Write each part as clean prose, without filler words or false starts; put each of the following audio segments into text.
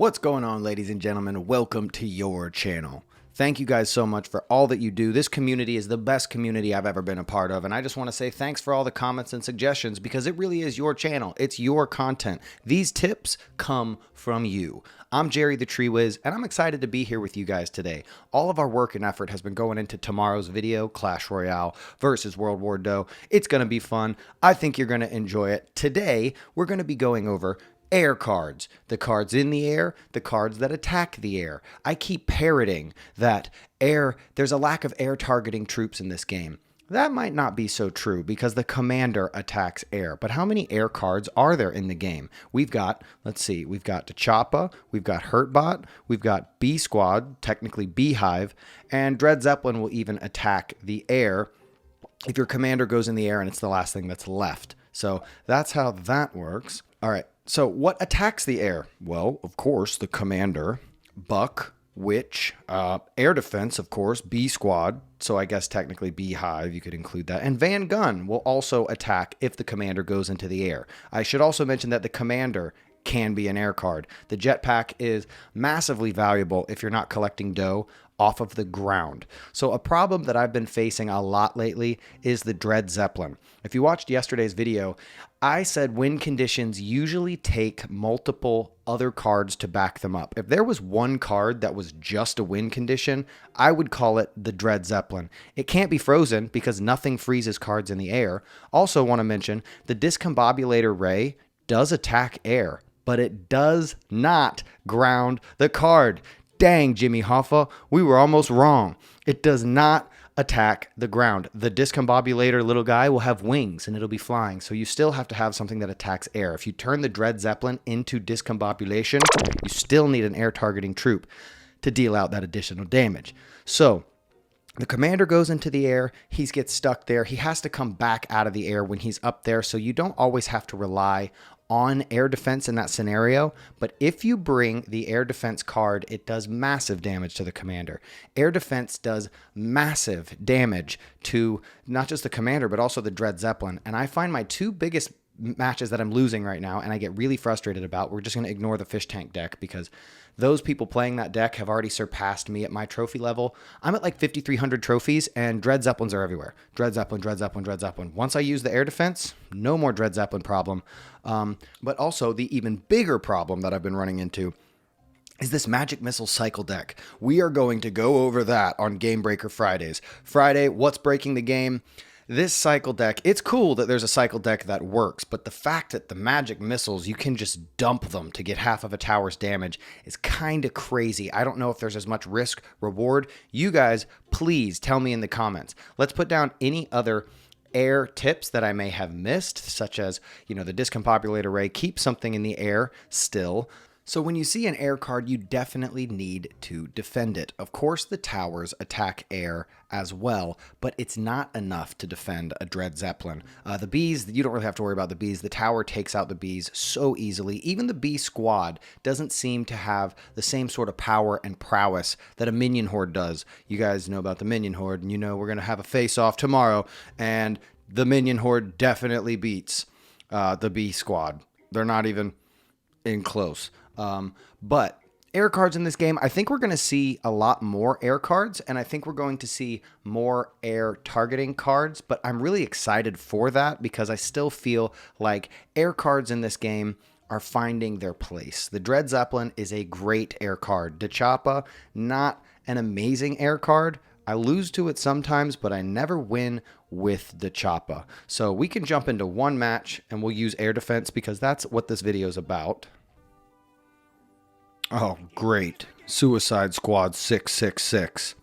What's going on, ladies and gentlemen? Welcome to your channel. Thank you guys so much for all that you do. This community is the best community I've ever been a part of, and I just want to say thanks for all the comments and suggestions because it really is your channel. It's your content. These tips come from you. I'm Jerry the Tree Wiz, and I'm excited to be here with you guys today. All of our work and effort has been going into tomorrow's video, Clash Royale versus World War Doe. It's going to be fun. I think you're going to enjoy it. Today, we're going to be going over air cards, the cards in the air, the cards that attack the air. I keep parroting that there's a lack of air targeting troops in this game. That might not be so true because the commander attacks air. But how many air cards are there in the game? We've got, let's see, we've got T'Challa, we've got Hurtbot, we've got B Squad, technically Beehive, and Dread Zeppelin will even attack the air if your commander goes in the air and it's the last thing that's left. So that's how that works. All right. So what attacks the air? Well, of course, the commander, Buck, Witch, air defense, of course, B Squad. So I guess technically Beehive, you could include that. And Van Gun will also attack if the commander goes into the air. I should also mention that the commander can be an air card. The jetpack is massively valuable if you're not collecting dough off of the ground. So a problem that I've been facing a lot lately is the Dread Zeppelin. If you watched yesterday's video, I said win conditions usually take multiple other cards to back them up. If there was one card that was just a win condition, I would call it the Dread Zeppelin. It can't be frozen because nothing freezes cards in the air. Also want to mention the Discombobulator Ray does attack air, but it does not ground the card. Dang, Jimmy Hoffa, we were almost wrong. It does not attack the ground. The Discombobulator little guy will have wings and it'll be flying, so you still have to have something that attacks air. If you turn the Dread Zeppelin into Discombobulation, you still need an air targeting troop to deal out that additional damage. So the commander goes into the air, he gets stuck there, he has to come back out of the air when he's up there, so you don't always have to rely on air defense in that scenario, but if you bring the air defense card, it does massive damage to the commander. Air defense does massive damage to not just the commander, but also the Dread Zeppelin, and I find my two biggest matches that I'm losing right now, and I get really frustrated about, we're just going to ignore the fish tank deck because those people playing that deck have already surpassed me at my trophy level. I'm at like 5,300 trophies, and Dread Zeppelins are everywhere. Dread Zeppelin, Dread Zeppelin, Dread Zeppelin. Once I use the air defense, no more Dread Zeppelin problem. But also the even bigger problem that I've been running into is this Magic Missile Cycle deck. We are going to go over that on Game Breaker Fridays. Friday, what's breaking the game? This cycle deck, it's cool that there's a cycle deck that works, but the fact that the magic missiles, you can just dump them to get half of a tower's damage is kind of crazy. I don't know if there's as much risk reward. You guys, please tell me in the comments. Let's put down any other air tips that I may have missed, such as, the Discombobulator Ray. Keep something in the air still. So when you see an air card, you definitely need to defend it. Of course, the towers attack air as well, but it's not enough to defend a Dread Zeppelin. The bees, you don't really have to worry about the bees. The tower takes out the bees so easily. Even the bee squad doesn't seem to have the same sort of power and prowess that a minion horde does. You guys know about the minion horde, and we're going to have a face-off tomorrow, and the minion horde definitely beats the bee squad. They're not even in close. But air cards in this game, I think we're going to see a lot more air cards, and I think we're going to see more air targeting cards, but I'm really excited for that because I still feel like air cards in this game are finding their place. The Dread Zeppelin is a great air card. T'Challa, not an amazing air card. I lose to it sometimes, but I never win with T'Challa. So we can jump into one match and we'll use air defense because that's what this video is about. Oh, great. Suicide Squad 666.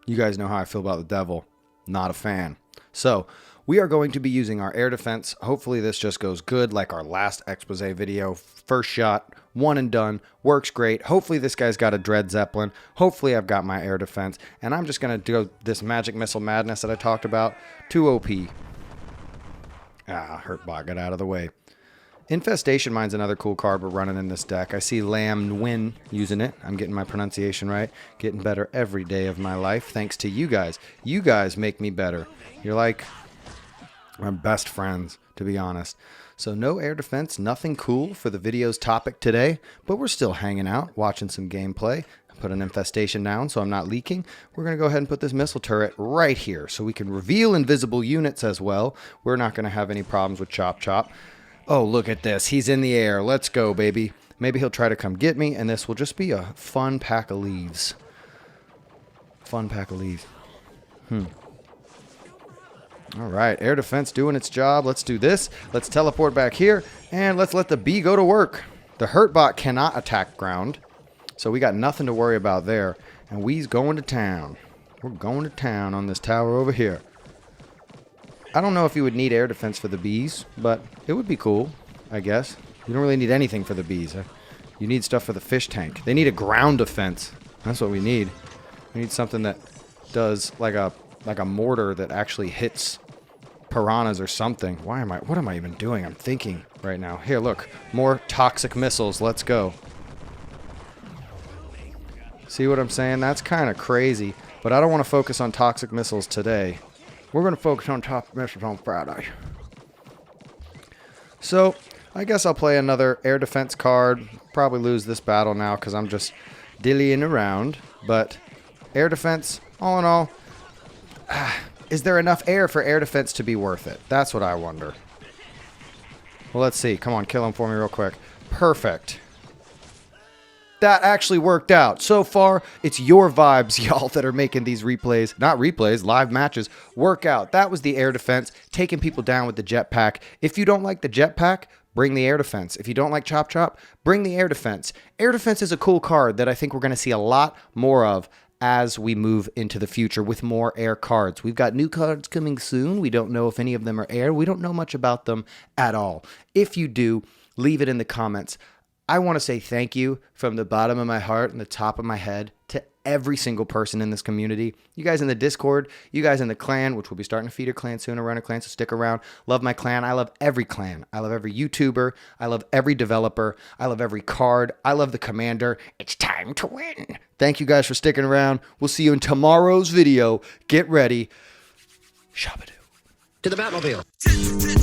You guys know how I feel about the devil. Not a fan. So, we are going to be using our air defense. Hopefully this just goes good like our last expose video. First shot, one and done. Works great. Hopefully this guy's got a Dread Zeppelin. Hopefully I've got my air defense. And I'm just going to do this Magic Missile madness that I talked about. Too OP. Hurtbot got out of the way. Infestation Mine's another cool card we're running in this deck. I see Lam Nguyen using it. I'm getting my pronunciation right. Getting better every day of my life thanks to you guys. You guys make me better. You're like my best friends, to be honest. So no air defense, nothing cool for the video's topic today, but we're still hanging out, watching some gameplay. Put an infestation down so I'm not leaking. We're going to go ahead and put this missile turret right here so we can reveal invisible units as well. We're not going to have any problems with Chop Chop. Oh, look at this. He's in the air. Let's go, baby. Maybe he'll try to come get me, and this will just be a fun pack of leaves. Fun pack of leaves. All right, air defense doing its job. Let's do this. Let's teleport back here, and let's let the bee go to work. The hurt bot cannot attack ground, so we got nothing to worry about there. And we's going to town. We're going to town on this tower over here. I don't know if you would need air defense for the bees, but it would be cool, I guess. You don't really need anything for the bees. You need stuff for the fish tank. They need a ground defense. That's what we need. We need something that does like a mortar that actually hits piranhas or something. What am I even doing? I'm thinking right now. Here, look. More toxic missiles. Let's go. See what I'm saying? That's kind of crazy. But I don't want to focus on toxic missiles today. We're going to focus on toxic missiles on Friday. So, I guess I'll play another air defense card. Probably lose this battle now because I'm just dillying around. But air defense, all in all, is there enough air for air defense to be worth it? That's what I wonder. Well, let's see. Come on, kill him for me real quick. Perfect. That actually worked out. So far, it's your vibes, y'all, that are making these replays, not replays, live matches, work out. That was the air defense, taking people down with the jetpack. If you don't like the jetpack, bring the air defense. If you don't like Chop Chop, bring the air defense. Air defense is a cool card that I think we're going to see a lot more of as we move into the future with more air cards. We've got new cards coming soon. We don't know if any of them are air. We don't know much about them at all. If you do, leave it in the comments. I want to say thank you from the bottom of my heart and the top of my head to every single person in this community. You guys in the Discord, you guys in the clan, which we'll be starting to feed a clan soon, a runner clan, so stick around. Love my clan. I love every clan. I love every YouTuber. I love every developer. I love every card. I love the commander. It's time to win. Thank you guys for sticking around. We'll see you in tomorrow's video. Get ready. Shabadoo. To the Batmobile.